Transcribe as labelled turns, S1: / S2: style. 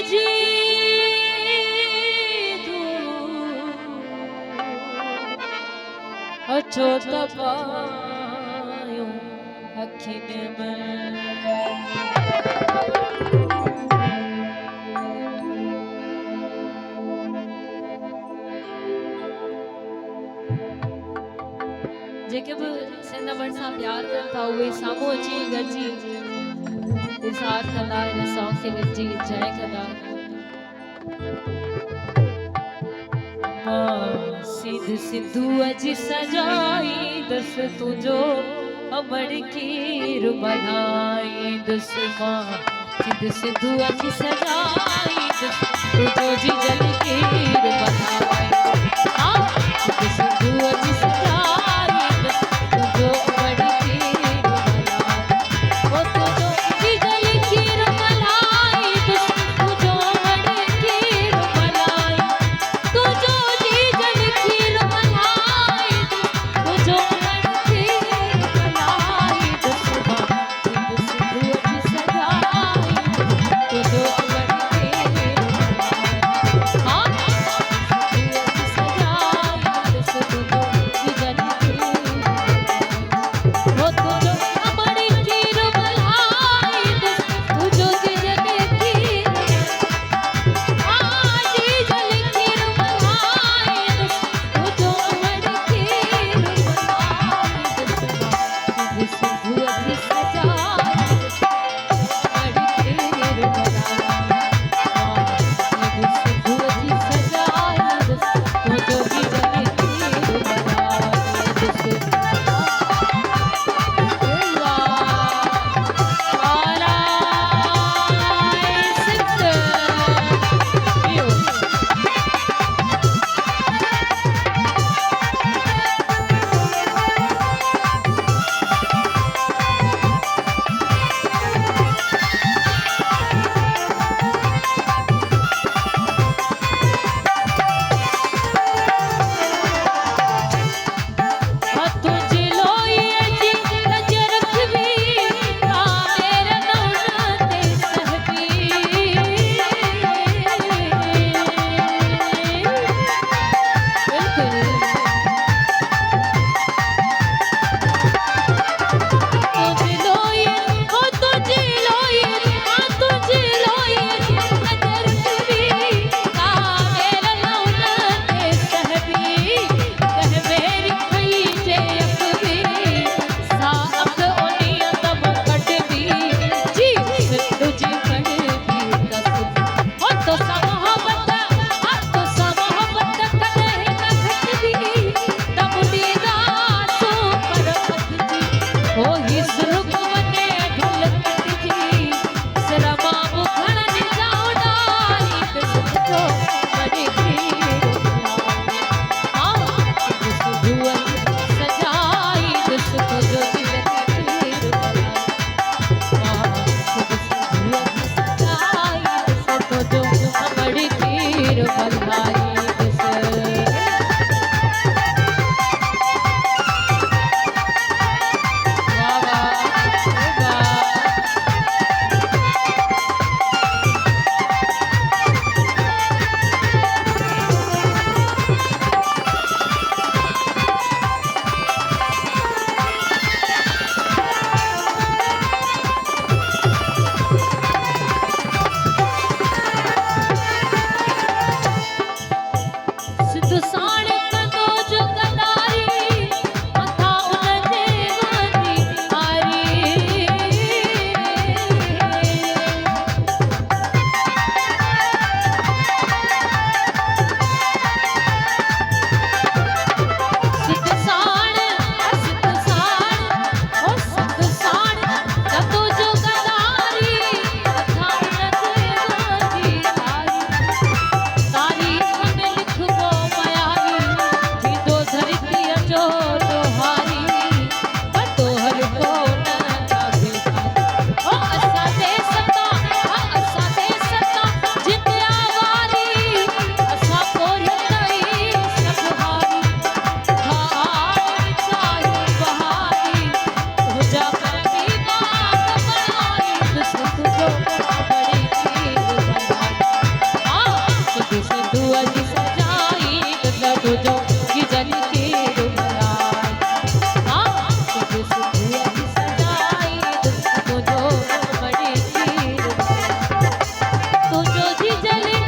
S1: अजी अचो तपायो अखिन में जेके भी सिंध वट सां प्यार कनि था उहे साम्हूं अची गॾिजी इज़हार कंदा हिन सॉन्ग खे गॾिजी जय कंदा। सिंध सिंधू अजी सजाई दस तुझो अमर कीर बनाई दस मां सिंध सिंधू अजी सजाई दस तुझो जी जल कीर बनाई सिंध सिंधू अजी सजाई दस तुझो अमर कीर बनाई ओ तुझो जी जल कीर बनाई दस तुझो अमर कीर बनाई तुझो जी जल कीर बनाई तुझो अमर कीर बनाई दस मां सिंध सिंधू अजी सजाई तुझो अमर कीर बनाई जले